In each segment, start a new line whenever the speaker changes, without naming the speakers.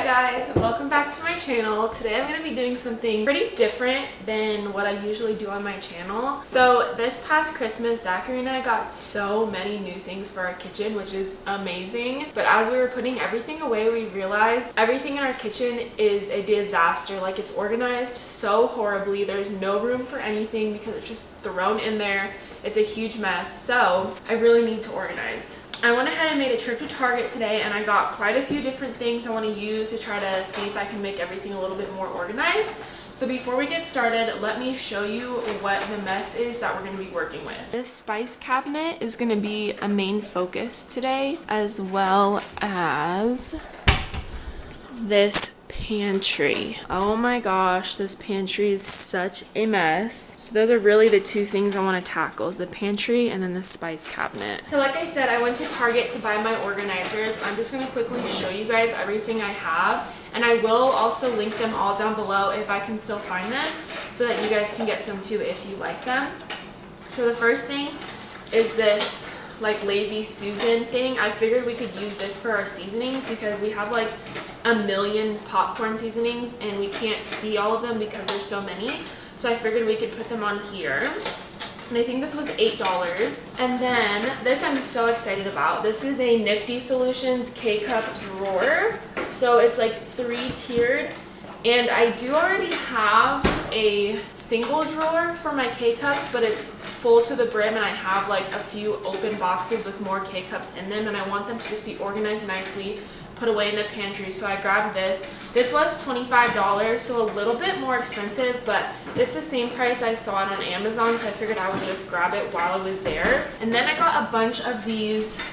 guys, welcome back to my channel. Today I'm going to be doing something pretty different than what I usually do on my channel. So this past Christmas, Zachary and I got so many new things for our kitchen, which is amazing. But as we were putting everything away, we realized everything in our kitchen is a disaster. Like, it's organized so horribly. There's no room for anything because it's just thrown in there. It's a huge mess, so I really need to organize. I went ahead and made a trip to Target today, and I got quite a few different things I want to use to try to see if I can make everything a little bit more organized. So before we get started, let me show you what the mess is that we're going to be working with. This spice cabinet is going to be a main focus today, as well as this pantry. Oh my gosh, this pantry is such a mess. So those are really the two things I want to tackle, is the pantry and then the spice cabinet. So like I said, I went to Target to buy my organizers. I'm just going to quickly show you guys everything I have, and I will also link them all down below if I can still find them, so that you guys can get some too if you like them. So the first thing is this like Lazy Susan thing. I figured we could use this for our seasonings because we have like a million popcorn seasonings and we can't see all of them because there's so many. So I figured we could put them on here. And I think this was $8. And then this I'm so excited about. This is a Nifty Solutions K-Cup drawer. So it's like 3-tiered. And I do already have a single drawer for my K-Cups, but it's full to the brim, and I have like a few open boxes with more K-Cups in them, and I want them to just be organized nicely, put away in the pantry. So I grabbed this. This was $25, so a little bit more expensive, but it's the same price I saw it on Amazon, so I figured I would just grab it while it was there. And then I got a bunch of these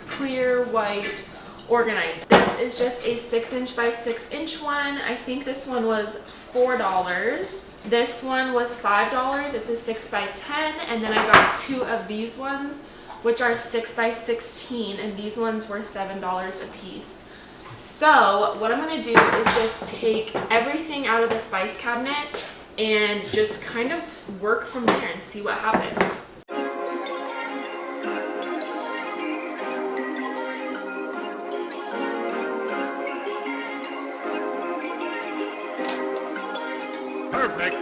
clear white organizers. This is just a 6" by 6" one. I think this one was $4. This one was $5. It's a 6 by 10, and then I got 2 of these ones, which are 6 by 16, and these ones were $7 a piece. So what I'm going to do is just take everything out of the spice cabinet and just kind of work from there and see what happens.
Perfect.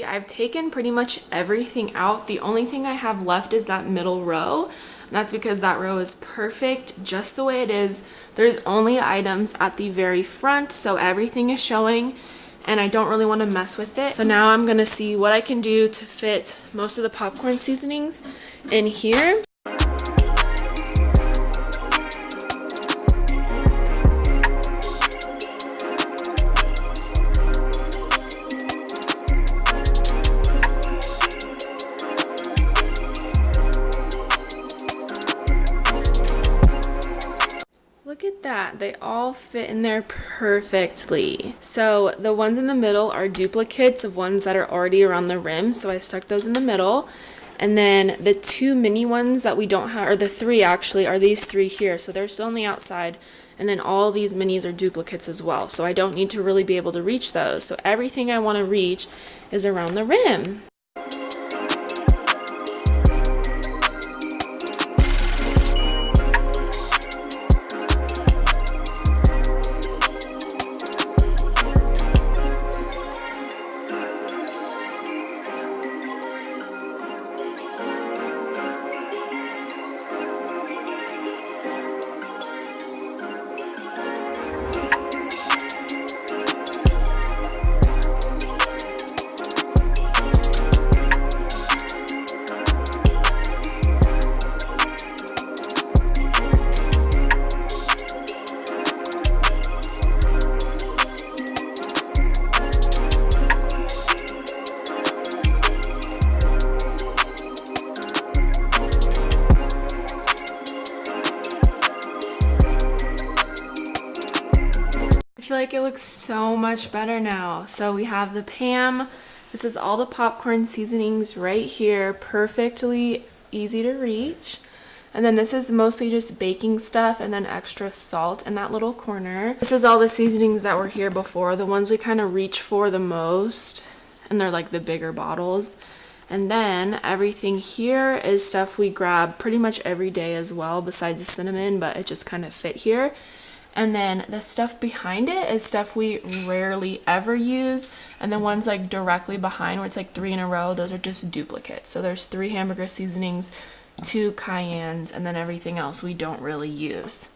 I've taken pretty much everything out. The only thing I have left is that middle row. And that's because that row is perfect just the way it is. There's only items at the very front, so everything is showing, and I don't really want to mess with it. So now I'm gonna see what I can do to fit most of the popcorn seasonings in here. Look at that, they all fit in there perfectly. So the ones in the middle are duplicates of ones that are already around the rim, so I stuck those in the middle. And then the 2 mini ones that we don't have, or the 3 actually, are these 3 here, so they're still on the outside. And then all these minis are duplicates as well, so I don't need to really be able to reach those. So everything I want to reach is around the rim. I feel like it looks so much better now. So we have the Pam. This is all the popcorn seasonings right here, perfectly easy to reach. And then this is mostly just baking stuff and then extra salt in that little corner. This is all the seasonings that were here before, the ones we kind of reach for the most, and they're like the bigger bottles. And then everything here is stuff we grab pretty much every day as well, besides the cinnamon, but it just kind of fit here. And then the stuff behind it is stuff we rarely ever use. And the ones like directly behind where it's like 3 in a row, those are just duplicates. So there's 3 hamburger seasonings, 2 cayennes, and then everything else we don't really use.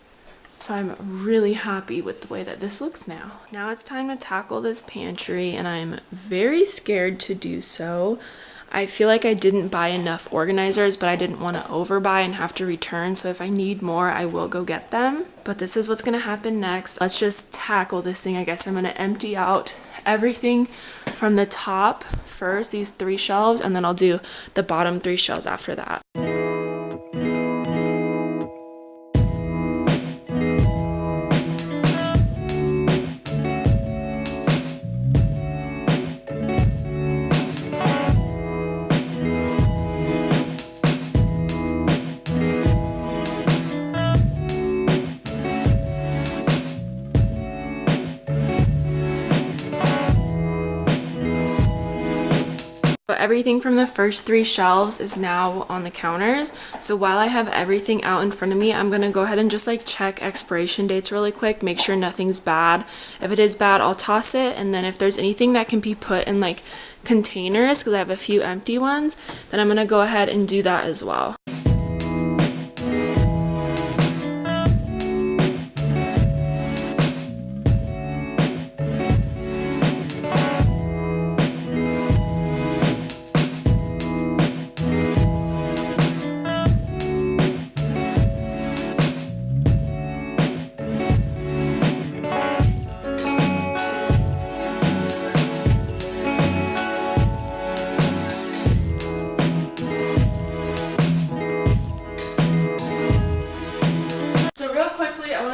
So I'm really happy with the way that this looks now. Now it's time to tackle this pantry, and I'm very scared to do so. I feel like I didn't buy enough organizers, but I didn't want to overbuy and have to return. So if I need more, I will go get them. But this is what's going to happen next. Let's just tackle this thing. I guess I'm going to empty out everything from the top first, these 3 shelves, and then I'll do the bottom 3 shelves after that. But everything from the first 3 shelves is now on the counters. So while I have everything out in front of me, I'm gonna go ahead and just like check expiration dates really quick, make sure nothing's bad. If it is bad, I'll toss it. And then if there's anything that can be put in like containers, because I have a few empty ones, then I'm gonna go ahead and do that as well.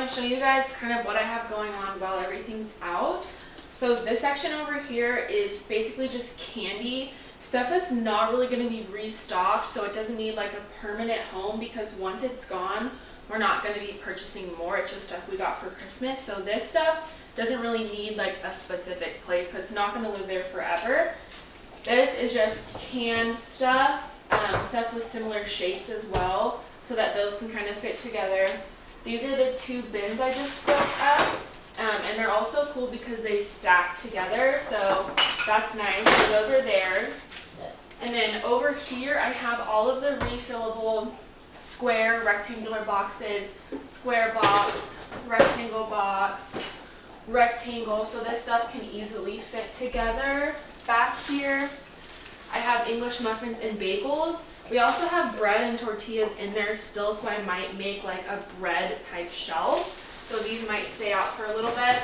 Show you guys kind of what I have going on while everything's out. So this section over here is basically just candy stuff that's not really going to be restocked, so it doesn't need like a permanent home, because once it's gone we're not going to be purchasing more. It's just stuff we got for Christmas. So this stuff doesn't really need like a specific place because it's not going to live there forever. This is just canned stuff, stuff with similar shapes as well, so that those can kind of fit together. These are the 2 bins I just spoke up, and they're also cool because they stack together, so that's nice. So those are there. And then over here I have all of the refillable square, rectangular boxes, square box, rectangle, so this stuff can easily fit together. Back here I have English muffins and bagels. We also have bread and tortillas in there still, so I might make like a bread type shelf. So these might stay out for a little bit.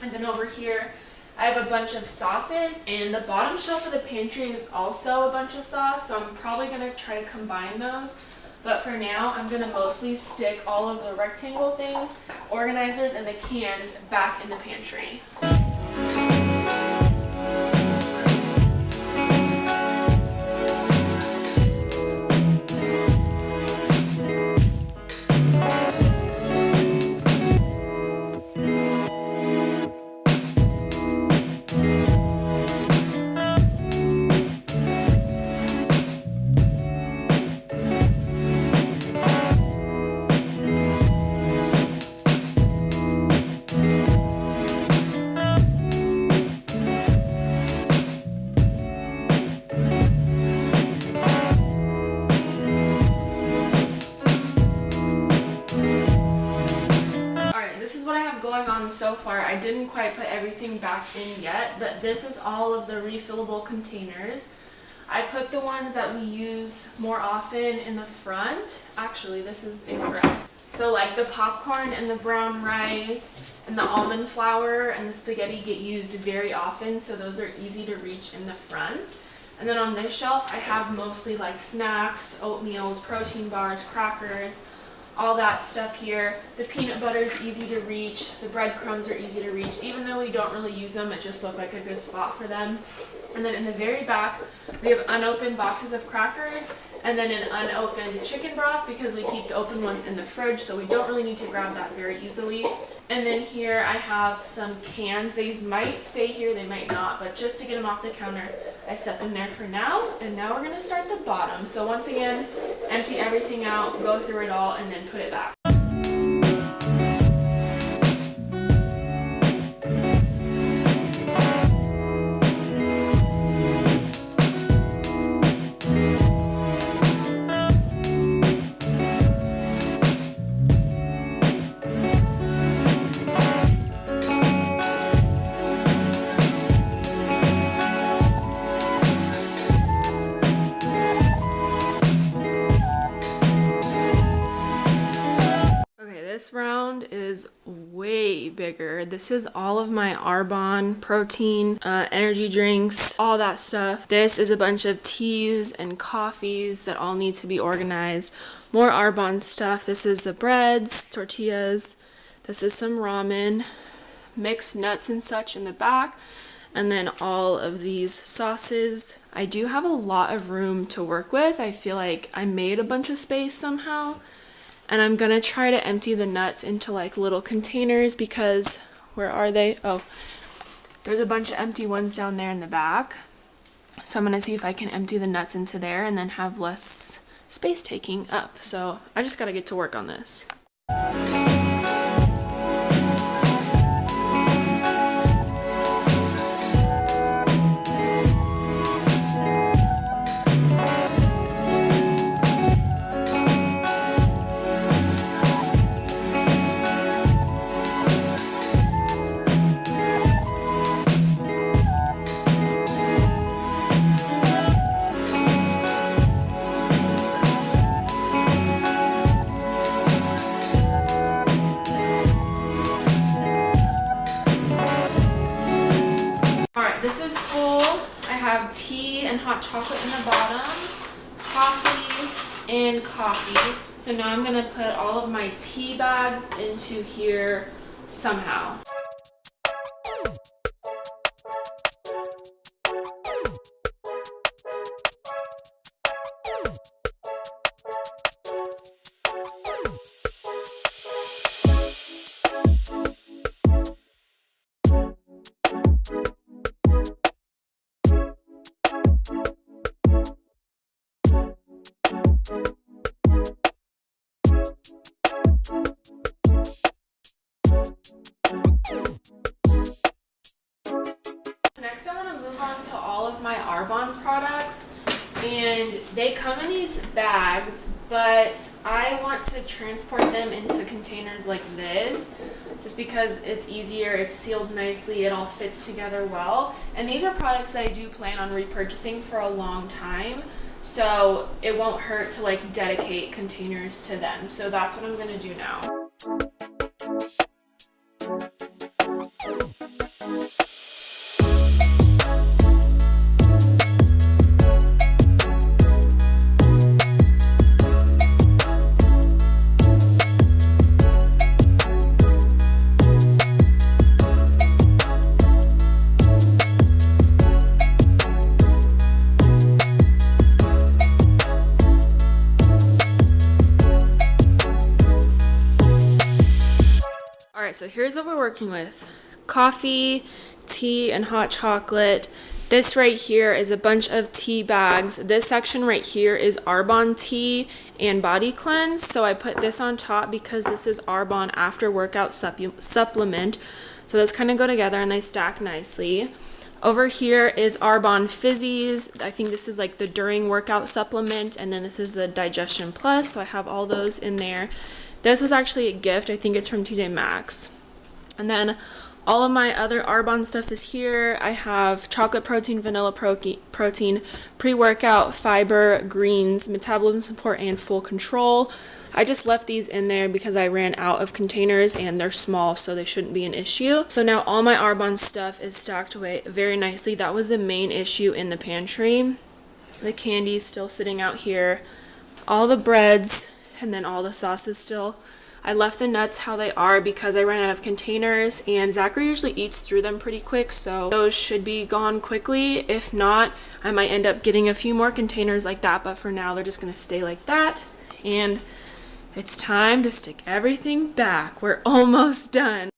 And then over here, I have a bunch of sauces, and the bottom shelf of the pantry is also a bunch of sauce, so I'm probably gonna try to combine those. But for now, I'm gonna mostly stick all of the rectangle things, organizers, and the cans back in the pantry. So far, I didn't quite put everything back in yet, but this is all of the refillable containers. I put the ones that we use more often in the front. Actually, this is incorrect. So like the popcorn and the brown rice and the almond flour and the spaghetti get used very often, so those are easy to reach in the front. And then on this shelf, I have mostly like snacks, oatmeals, protein bars, crackers, all that stuff here. The peanut butter is easy to reach. The breadcrumbs are easy to reach. Even though we don't really use them, it just looked like a good spot for them. And then in the very back, we have unopened boxes of crackers and then an unopened chicken broth, because we keep the open ones in the fridge, so we don't really need to grab that very easily. And then here I have some cans. These might stay here, they might not, but just to get them off the counter, I set them there for now, and now we're gonna start the bottom. So once again, empty everything out, go through it all, and then put it back. This round is way bigger. This is all of my Arbonne protein, energy drinks, all that stuff. This is a bunch of teas and coffees that all need to be organized. More Arbonne stuff. This is the breads, tortillas. This is some ramen, mixed nuts and such in the back. And then all of these sauces. I do have a lot of room to work with. I feel like I made a bunch of space somehow. And I'm gonna try to empty the nuts into like little containers because, where are they? Oh, there's a bunch of empty ones down there in the back. So I'm gonna see if I can empty the nuts into there and then have less space taking up. So I just gotta get to work on this. This is full. I have tea and hot chocolate in the bottom, coffee and coffee. So now I'm gonna put all of my tea bags into here somehow. Next, I want to move on to all of my Arbonne products, and they come in these bags, but I want to transport them into containers like this just because it's easier, it's sealed nicely, it all fits together well. And these are products that I do plan on repurchasing for a long time, so it won't hurt to like dedicate containers to them. So that's what I'm going to do now. Alright, so here's what we're working with. Coffee, tea, and hot chocolate. This right here is a bunch of tea bags. This section right here is Arbonne tea and body cleanse. So I put this on top because this is Arbonne after workout supplement. So those kind of go together and they stack nicely. Over here is Arbonne Fizzies. I think this is like the during workout supplement, and then this is the Digestion Plus. So I have all those in there. This was actually a gift. I think it's from TJ Maxx. And then all of my other Arbonne stuff is here. I have chocolate protein, vanilla protein, pre-workout, fiber, greens, metabolism support, and full control. I just left these in there because I ran out of containers and they're small, so they shouldn't be an issue. So now all my Arbonne stuff is stacked away very nicely. That was the main issue in the pantry. The candy's still sitting out here. All the breads, and then all the sauces still. I left the nuts how they are because I ran out of containers, and Zachary usually eats through them pretty quick, so those should be gone quickly. If not, I might end up getting a few more containers like that, but for now they're just gonna stay like that. And it's time to stick everything back. We're almost done.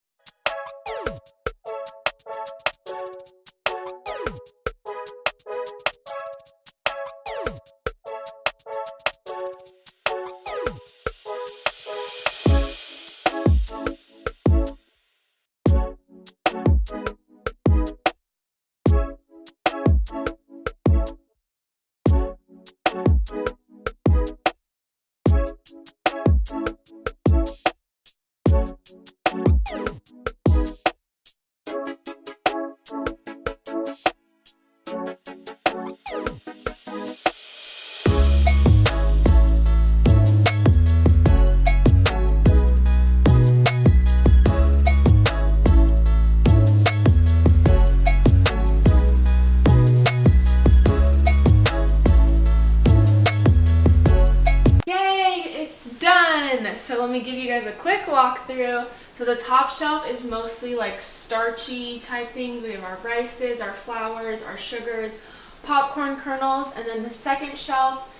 So let me give you guys a quick walkthrough. So the top shelf is mostly like starchy type things. We have our rices, our flours, our sugars, popcorn kernels, and then the second shelf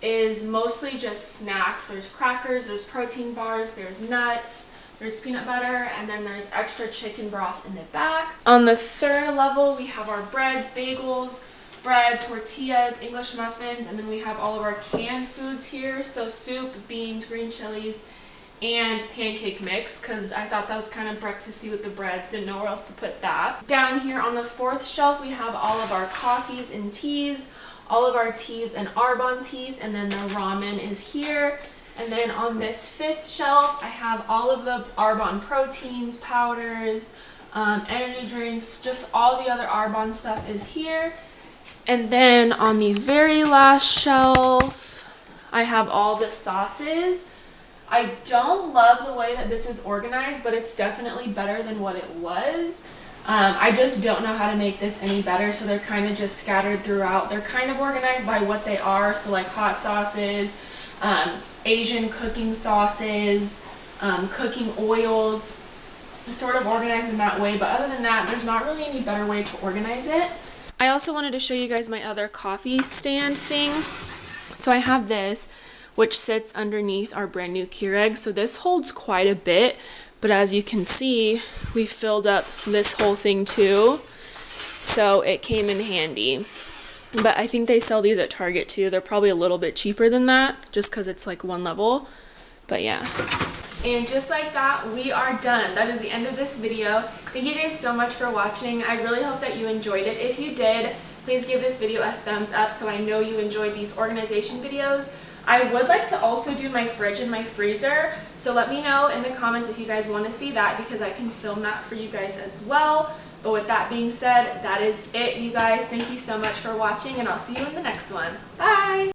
is mostly just snacks. There's crackers, there's protein bars, there's nuts, there's peanut butter, and then there's extra chicken broth in the back. On the third level, we have our breads, bagels, bread, tortillas, English muffins, and then we have all of our canned foods here. So soup, beans, green chilies, and pancake mix, because I thought that was kind of breakfasty with the breads. Didn't know where else to put that. Down here on the fourth shelf, we have all of our coffees and teas, all of our teas and Arbonne teas, and then the ramen is here. And then on this fifth shelf, I have all of the Arbonne proteins, powders, energy drinks, just all the other Arbonne stuff is here. And then on the very last shelf, I have all the sauces. I don't love the way that this is organized, but it's definitely better than what it was. I just don't know how to make this any better, so they're kind of just scattered throughout. They're kind of organized by what they are, so like hot sauces, Asian cooking sauces, cooking oils, sort of organized in that way. But other than that, there's not really any better way to organize it. I also wanted to show you guys my other coffee stand thing. So I have this, which sits underneath our brand new Keurig. So this holds quite a bit, but as you can see, we filled up this whole thing too. So it came in handy. But I think they sell these at Target too. They're probably a little bit cheaper than that, just because it's like one level. But yeah. And just like that, we are done. That is the end of this video. Thank you guys so much for watching. I really hope that you enjoyed it. If you did, please give this video a thumbs up so I know you enjoyed these organization videos. I would like to also do my fridge and my freezer, so let me know in the comments if you guys want to see that, because I can film that for you guys as well. But with that being said, that is it, you guys. Thank you so much for watching, and I'll see you in the next one. Bye!